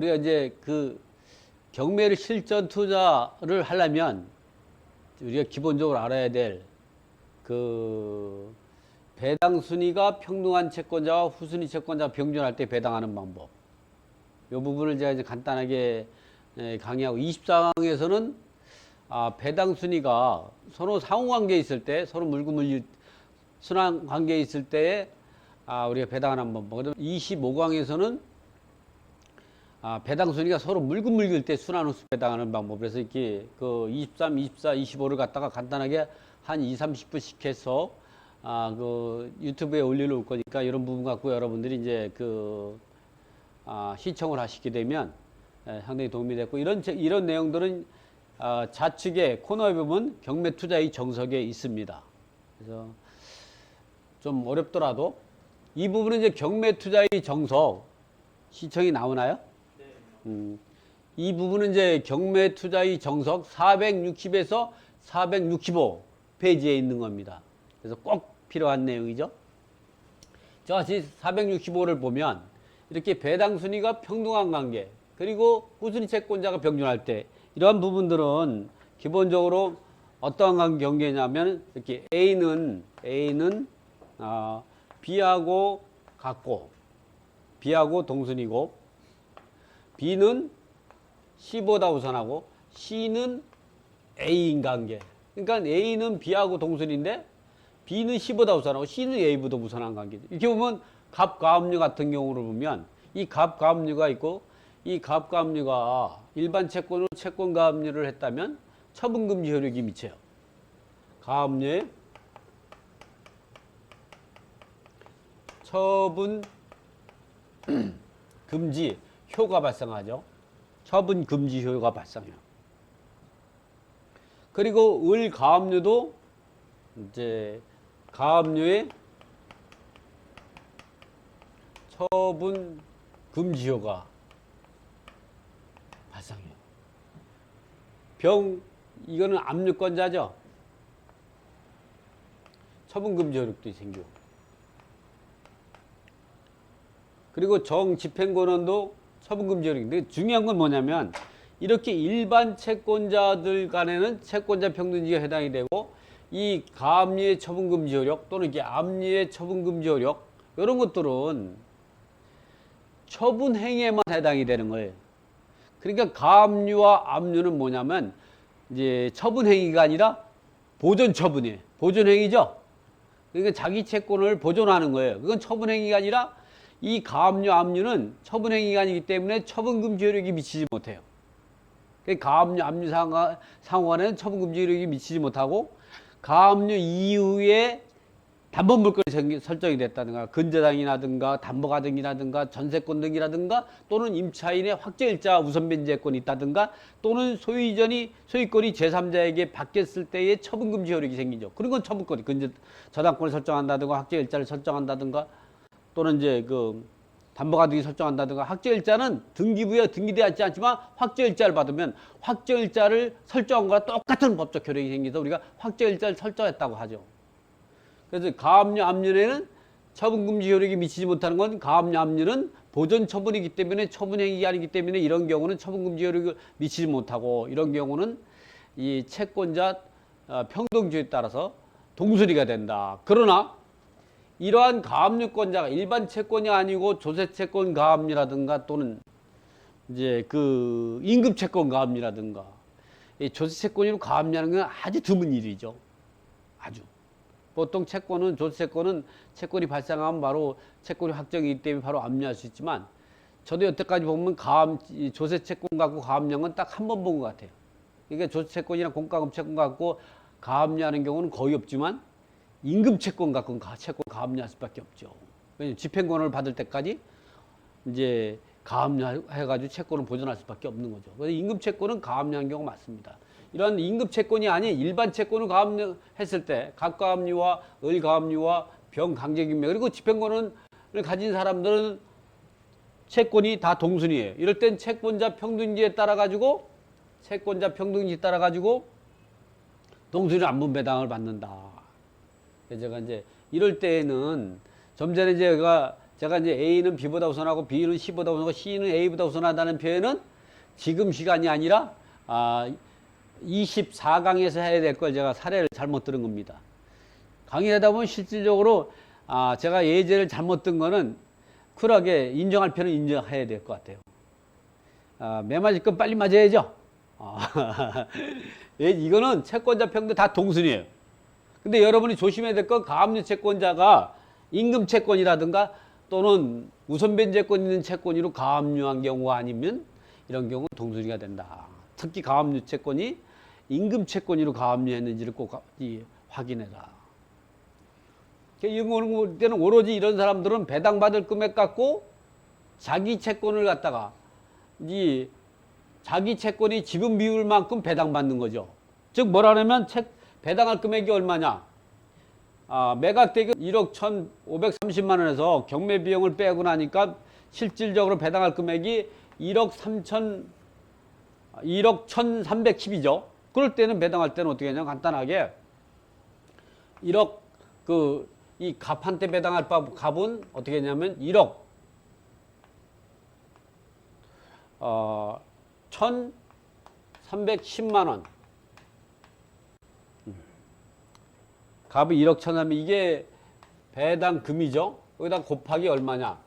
우리가 이제 그 경매를 실전 투자를 하려면 우리가 기본적으로 알아야 될 그 배당 순위가 평등한 채권자와 후순위 채권자가 병존할 때 배당하는 방법. 이 부분을 제가 이제 간단하게 강의하고 24강에서는 배당 순위가 서로 상호 관계에 있을 때, 서로 물고 순환 관계에 있을 때에 우리가 배당하는 방법. 그다음 25강에서는 배당 순위가 서로 물고 때 순환 흡수 배당하는 방법. 그래서 이렇게 그 23, 24, 25를 갖다가 간단하게 한 2, 30분씩 해서 그 유튜브에 올려놓을 거니까 이런 부분 갖고 여러분들이 이제 그 시청을 하시게 되면 상당히 도움이 됐고, 이런 내용들은 좌측에 코너에 보면 경매 투자의 정석에 있습니다. 그래서 좀 어렵더라도 이 부분은 이제 경매 투자의 정석 시청이 나오나요? 네. 이 부분은 이제 경매 투자의 정석 460에서 465 페이지에 있는 겁니다. 그래서 꼭 필요한 내용이죠. 저같이 465를 보면 이렇게 배당 순위가 평등한 관계, 그리고 후순위 채권자가 병존할 때 이러한 부분들은 기본적으로 어떠한 관계냐면 이렇게 A는 B하고 같고 B하고 동순이고, B는 C보다 우선하고 C는 A인 관계. 그러니까 A는 B하고 동순인데 B는 C보다 우선하고 C는 A보다 우선한 관계. 이렇게 보면 갑과압류 같은 경우를 보면 이 갑과압류가 있고, 이 갑과압류가 일반 채권으로 채권가압류를 했다면 처분금지 효력이 미쳐요. 가압류에 처분금지 효가 발생하죠. 처분금지 효가 발생해요. 그리고 을가압류도 이제 가압류에 처분금지효가 발생해요. 이거는 압류권자죠. 처분금지 효력도 생기고. 그리고 정집행권원도 처분금지 효력인데, 중요한 건 뭐냐면 이렇게 일반 채권자들 간에는 채권자 평등지가 해당이 되고, 이 가압류의 처분금지 효력 또는 이게 압류의 처분금지 효력, 이런 것들은 처분행위에만 해당이 되는 거예요. 그러니까 가압류와 압류는 뭐냐면 이제 처분행위가 아니라 보존처분이에요. 보존행위죠. 그러니까 자기 채권을 보존하는 거예요. 그건 처분행위가 아니라, 이 가압류, 압류는 처분행위가 아니기 때문에 처분금지 효력이 미치지 못해요. 가압류, 압류 상호간에는 처분금지 효력이 미치지 못하고, 가압류 이후에 담보물권이 설정이 됐다든가, 근저당이라든가 담보가 등이라든가 전세권 등이라든가, 또는 임차인의 확정일자 우선변제권이 있다든가, 또는 소유권이 제3자에게 바뀌었을 때의 처분금지 효력이 생기죠. 그런 건 처분권이 저당권을 설정한다든가, 확정일자를 설정한다든가, 또는 이제 그 담보가 등이 설정한다든가, 확정일자는 등기부에 등기되지 않지만 확정일자를 받으면 확정일자를 설정한 거와 똑같은 법적 효력이 생겨서 우리가 확정일자를 설정했다고 하죠. 그래서 가압류, 압류에는 처분금지 효력이 미치지 못하는 건, 가압류, 압류는 보존 처분이기 때문에 처분행위가 아니기 때문에 이런 경우는 처분금지 효력을 미치지 못하고, 이런 경우는 이 채권자 평등주의에 따라서 동순위가 된다. 그러나 이러한 가압류권자가 일반 채권이 아니고 조세채권 가압류라든가, 또는 이제 그 임급채권 가압류라든가, 조세채권으로 가압류하는 건 아주 드문 일이죠. 아주. 보통 조세채권은 채권이 발생하면 바로 채권이 확정이기 때문에 바로 압류할 수 있지만, 저도 여태까지 보면 조세채권 갖고 가압류한 건 딱 한 번 본 것 같아요. 그러니까 조세채권이나 공과금채권 갖고 가압류하는 경우는 거의 없지만, 임금채권 갖고는 채권 가압류할 수밖에 없죠. 왜냐면 집행권을 받을 때까지 이제 가압류해가지고 채권을 보존할 수밖에 없는 거죠. 그래서 임금채권은 가압류한 경우가 많습니다. 이런 임급채권이 아닌 일반 채권을 가압류했을 때 갑가압류와 을가압류와 병강제균명, 그리고 집행권을 가진 사람들은 채권이 다 동순이에요. 이럴 땐 채권자 평등지에 따라 가지고 동순위 안분배당을 받는다. 그래서 제가 이제 이럴 때에는 좀 전에 제가 제가 이제 A는 B보다 우선하고 B는 C보다 우선하고 C는 A보다 우선하다는 표현은 지금 시간이 아니라 24강에서 해야 될 걸 제가 사례를 잘못 들은 겁니다. 강의하다 보면 실질적으로 제가 예제를 잘못 든 거는 쿨하게 인정할 편은 인정해야 될 것 같아요. 매 맞을 건 빨리 맞아야죠. 이거는 채권자 평등 다 동순이에요. 근데 여러분이 조심해야 될 건 가압류 채권자가 임금 채권이라든가 또는 우선 변제권 있는 채권으로 가압류한 경우가 아니면 이런 경우 동순이가 된다. 특히 가압류 채권이 임금 채권으로 가압류했는지를 꼭 확인해라. 이런 때는 오로지 이런 사람들은 배당받을 금액 갖고 자기 채권을 갖다가 이 자기 채권이 지분 비율만큼 배당받는 거죠. 즉 뭐라냐면 배당할 금액이 얼마냐? 매각대금 1억 1,530만 원에서 경매 비용을 빼고 나니까 실질적으로 배당할 금액이 1억 1,310이죠. 그럴 때는 배당할 때는 어떻게 하냐? 간단하게 1억 이 갑한테 배당할 값은 어떻게 했냐면 1억 1,310만 원. 값이 1억 1,300, 이게 배당금이죠. 여기다 곱하기 얼마냐?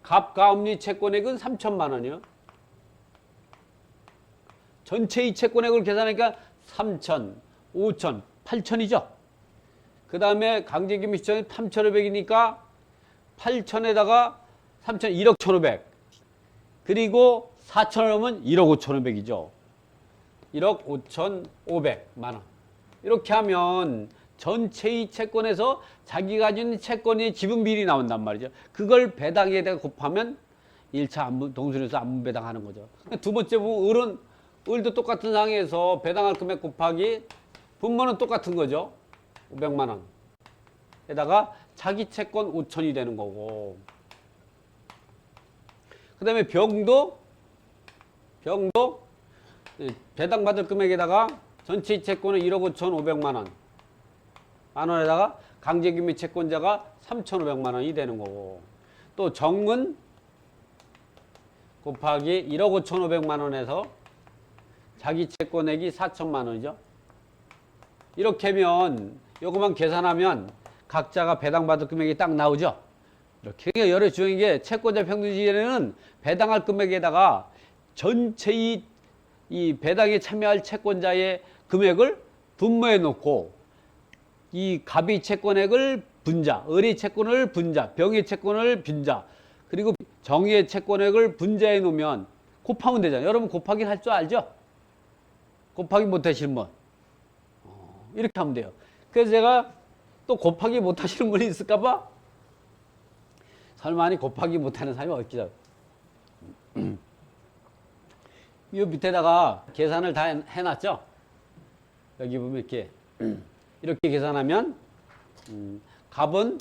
갑가압류 채권액은 3천만 원이요. 전체 이 채권액을 계산하니까 3천, 5천, 8천이죠. 그 다음에 강제기금 시점이 3,500이니까 8천에다가 3천, 1억 1,500. 그리고 4천을 하면 1억 5,500이죠. 1억 5,500만 원. 이렇게 하면 전체의 채권에서 자기가 가진 채권의 지분 비율이 나온단 말이죠. 그걸 배당에다가 곱하면 1차 동순에서 안분 배당하는 거죠. 두 번째 부분 을도 똑같은 상황에서 배당할 금액 곱하기 분모는 똑같은 거죠. 500만 원. 에다가 자기 채권 5천이 되는 거고. 그 다음에 병도 배당받을 금액에다가 전체 채권은 1억 5,500만 원. 만 원에다가 강제기미 채권자가 3,500만 원이 되는 거고. 또 정은 곱하기 1억 5,500만 원에서 자기 채권액이 4천만 원이죠. 이렇게 하면 요것만 계산하면 각자가 배당받을 금액이 딱 나오죠. 이렇게 여러 중요한 게 채권자 평등시에는 배당할 금액에다가 전체의 이 배당에 참여할 채권자의 금액을 분모해 놓고 이 갑의 채권액을 분자, 을의 채권을 분자, 병의 채권을 분자, 그리고 정의 채권액을 분자해 놓으면 곱하면 되잖아요. 여러분 곱하기 할 줄 알죠? 곱하기 못 하시는 분 이렇게 하면 돼요. 그래서 제가 또 곱하기 못 하시는 분이 있을까 봐 설마 아니 곱하기 못하는 사람이 없겠죠. 이 밑에다가 계산을 다 해놨죠. 여기 보면 이렇게 계산하면 갑은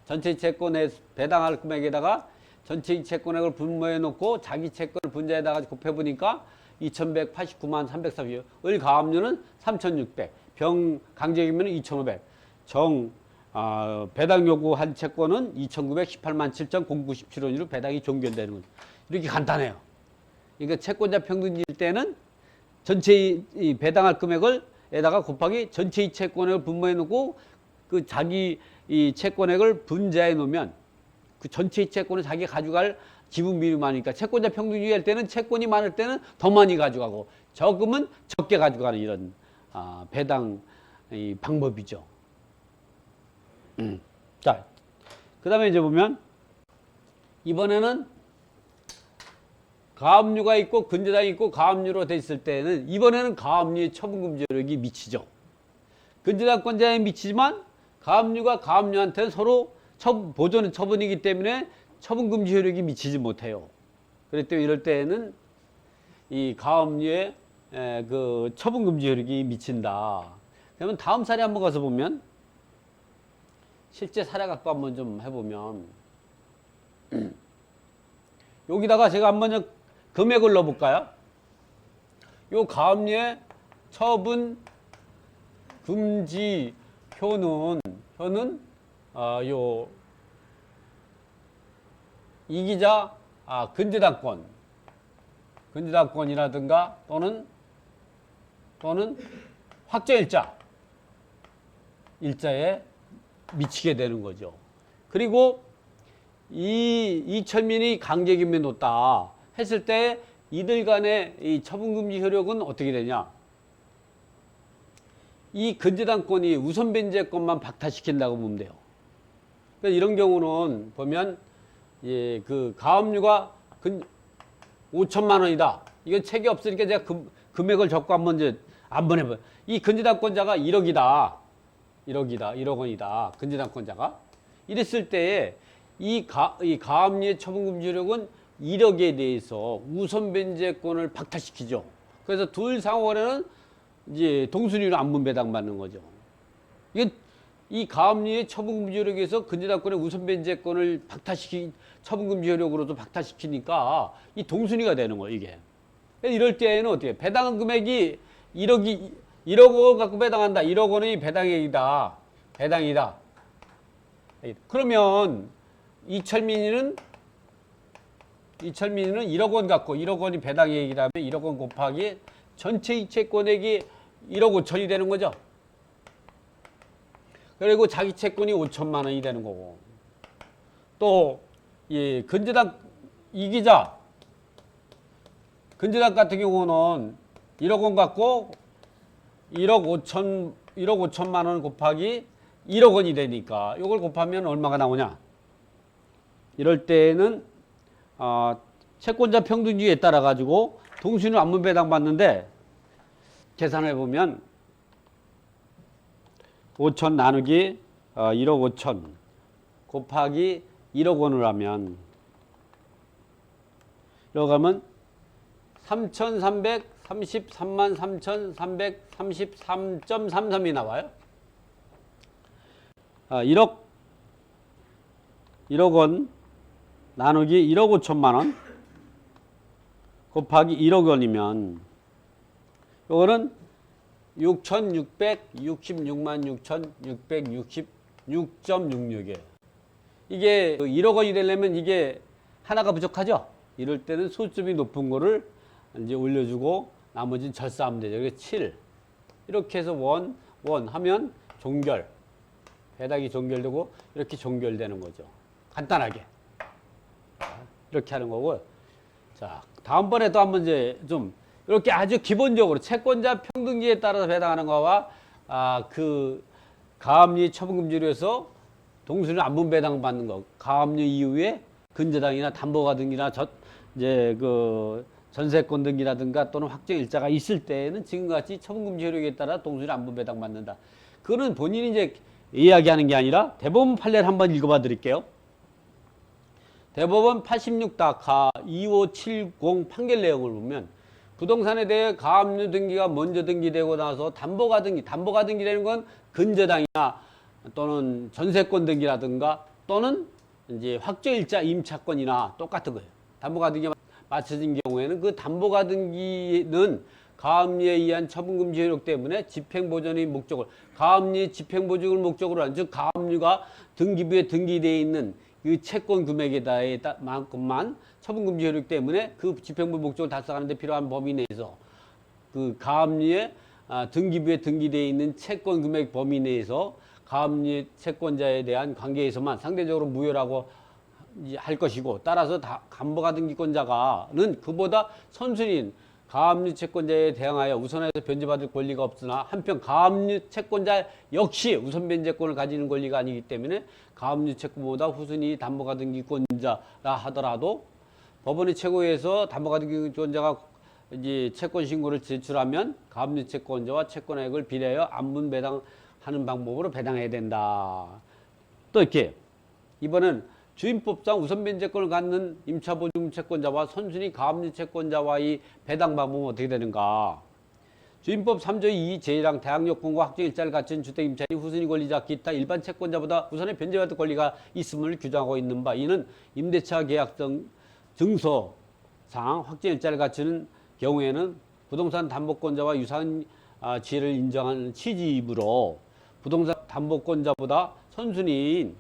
전체 채권에 배당할 금액에다가 전체 채권액을 분모해 놓고 자기 채권을 분자에다가 곱해보니까 2,189만 330. 을 가압류는 3,600. 병 강제기금은 2,500. 정 배당 요구한 채권은 2,918만 7,097원으로 배당이 종결되는 거죠. 이렇게 간단해요. 그러니까 채권자 평등일 때는 전체 이 배당할 금액을 에다가 곱하기 전체 채권액을 분모해 놓고 그 자기 이 채권액을 분자해 놓으면 그 전체 채권을 자기 가져갈 지분 비율이 많으니까 채권자 평등주의 할 때는 채권이 많을 때는 더 많이 가져가고 적으면 적게 가져가는 이런 배당 이 방법이죠. 자, 그 다음에 이제 보면 이번에는 가압류가 있고 근저당이 있고 가압류로 돼 있을 때는 이번에는 가압류의 처분금지효력이 미치죠. 근저당권자에 미치지만 가압류가 가압류한테는 서로 보존 처분이기 때문에 처분금지효력이 미치지 못해요. 그렇기 때문에 이럴 때에는 이 가압류의 그 처분금지효력이 미친다. 그러면 다음 사례 한번 가서 보면 실제 사례 갖고 한번 좀 해보면 여기다가 제가 한번 금액을 넣어볼까요? 요 가압류의 처분 금지 효는 요 이기자 근저당권이라든가 또는 일자에 미치게 되는 거죠. 그리고 이철민이 강제기금에 놓다 했을 때 이들 간의 이 처분금지 효력은 어떻게 되냐? 이 근저당권이 우선 변제권만 박탈시킨다고 보면 돼요. 그러니까 이런 경우는 보면 그 가압류가 5천만 원이다. 이건 책이 없으니까 제가 금액을 적고 한번 해봐요. 이 근저당권자가 1억이다. 1억 원이다. 근저당권자가. 이랬을 때에 이 가압류의 처분금지 효력은 1억에 대해서 우선 변제권을 박탈시키죠. 그래서 둘 상호간에는 이제 동순위로 안분 배당받는 거죠. 이 가압류의 처분금지 효력에서 근저당권의 우선 변제권을 처분금지 효력으로도 박탈시키니까 이 동순위가 되는 거예요, 이게. 이럴 때에는 어떻게? 배당 금액이 1억 원 갖고 배당한다. 1억 원이 배당액이다. 배당이다. 그러면 이철민이는 1억 원 갖고 1억 원이 배당액이라면 1억 원 곱하기 전체 이체권액이 1억 5천이 되는 거죠. 그리고 자기 채권이 5천만 원이 되는 거고. 또 근저당 이기자 근저당 같은 경우는 1억 원 갖고 1억 5천만 원 곱하기 1억 원이 되니까 이걸 곱하면 얼마가 나오냐? 이럴 때는 채권자 평등주의에 따라 가지고 동순위로 안분 배당 받는데 계산해 보면 5천 나누기 1억 5천 곱하기 1억 원을 하면 이러고 가면 3,333만 3,333.33이 나와요. 1억 원 나누기 1억 5천만 원 곱하기 1억 원이면 요거는 6,666만 6,666.66이에요. 이게 1억 원이 되려면 이게 하나가 부족하죠? 이럴 때는 소수점이 높은 거를 이제 올려주고 나머지는 절사하면 되죠. 그래서 7. 이렇게 해서 원 하면 종결. 배당이 종결되고 이렇게 종결되는 거죠. 간단하게. 이렇게 하는 거고. 자, 다음번에도 한번 이제 좀 이렇게 아주 기본적으로 채권자 평등지에 따라서 배당하는 거와 그 가압류 처분금지로해서 동순위 안분 배당 받는 거, 가압류 이후에 근저당이나 담보가 등기나 이제 그 전세권 등기라든가 또는 확정 일자가 있을 때에는 지금같이 처분금지 효력에 따라 동순위 안분 배당 받는다. 그거는 본인이 이제 이야기하는 게 아니라 대법원 판례를 한번 읽어봐 드릴게요. 대법원 86다카 2570 판결 내용을 보면 부동산에 대해 가압류 등기가 먼저 등기되고 나서 담보가 등기되는 건 근저당이나 또는 전세권 등기라든가 또는 이제 확정일자 임차권이나 똑같은 거예요. 담보가 등기가 맞춰진 경우에는 그 담보가 등기는 가압류에 의한 처분금지 효력 때문에 집행보존의 목적을 가압류의 집행보존을 목적으로 하는 즉 가압류가 등기부에 등기되어 있는 그 채권 금액에 만큼만 처분금지 효력 때문에 그 집행부 목적을 달성하는 데 필요한 범위 내에서 그 가압류의 등기부에 등기되어 있는 채권 금액 범위 내에서 가압류 채권자에 대한 관계에서만 상대적으로 무효라고 할 것이고 따라서 담보가 등기권자가는 그보다 선순위인 가압류 채권자에 대항하여 우선해서 변제받을 권리가 없으나 한편 가압류 채권자 역시 우선 변제권을 가지는 권리가 아니기 때문에 가압류 채권보다 후순위 담보가 등기권자라 하더라도 법원의 최고에서 담보가 등기권자가 이제 채권 신고를 제출하면 가압류 채권자와 채권액을 비례하여 안분 배당하는 방법으로 배당해야 된다. 또 이렇게 이번은 주임법상 우선 변제권을 갖는 임차보증 채권자와 선순위 가압류 채권자와의 배당 방법은 어떻게 되는가? 주임법 3조 2 제1항 대항요건과 확정일자를 갖춘 주택임차인 후순위 권리자 기타 일반 채권자보다 우선에 변제받을 권리가 있음을 규정하고 있는 바 이는 임대차 계약성 증서상 확정일자를 갖추는 경우에는 부동산 담보권자와 유사한 지위를 인정하는 취지이므로 부동산 담보권자보다 선순위인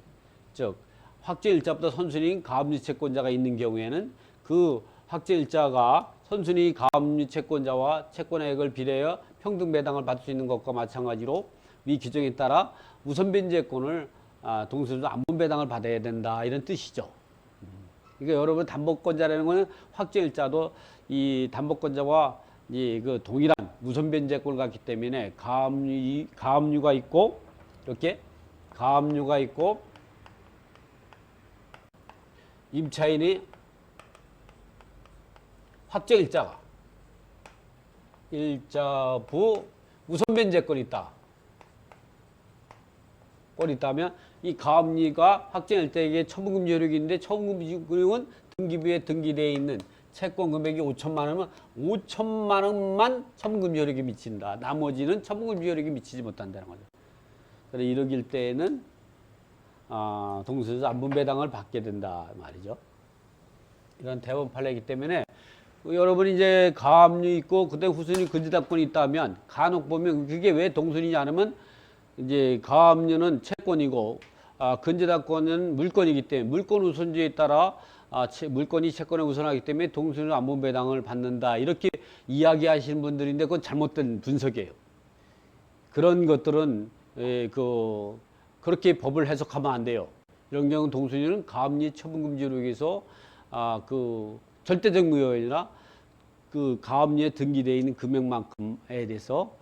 즉 확정일자보다 선순위 가압류 채권자가 있는 경우에는 그 확정일자가 선순위 가압류 채권자와 채권액을 비례하여 평등 배당을 받을 수 있는 것과 마찬가지로 위 규정에 따라 우선 변제권을 동수로 안분 배당을 받아야 된다 이런 뜻이죠. 그러니까 여러분 담보권자라는 것은 확정일자도 이 담보권자와 그 동일한 우선 변제권을 갖기 때문에 가압류가 있고 이렇게 가압류가 있고 임차인이 확정일자가 일자부 우선 변제권이 있다. 꼴이 있다면 이 가압류가 확정일자에게 처분금지 효력이 있는데 처분금지 효력은 등기부에 등기되어 있는 채권 금액이 5천만 원이면 5천만 원만 처분금지 효력이 미친다. 나머지는 처분금지 효력이 미치지 못한다는 거죠. 그래서 이러길 때에는 동수에서 안분배당을 받게 된다 말이죠. 이런 대법원 판례이기 때문에 여러분이 이제 가압류 있고 그때 후순위 근저당권이 있다면 간혹 보면 그게 왜 동순위냐 하면 이제 가압류는 채권이고 근저당권은 물건이기 때문에 물건 우선주의에 따라 물건이 채권에 우선하기 때문에 동순위로 안분배당을 받는다 이렇게 이야기하시는 분들인데 그건 잘못된 분석이에요. 그런 것들은 그렇게 법을 해석하면 안 돼요. 이런 경우 동순위는 가압류 처분금지로 위해서 그 절대적 무효이나 그 가압류에 등기되어 있는 금액만큼에 대해서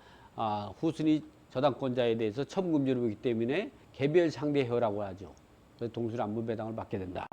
후순위 저당권자에 대해서 처분금지로 보기 때문에 개별 상대효라고 하죠. 그래서 동순위 안분배당을 받게 된다.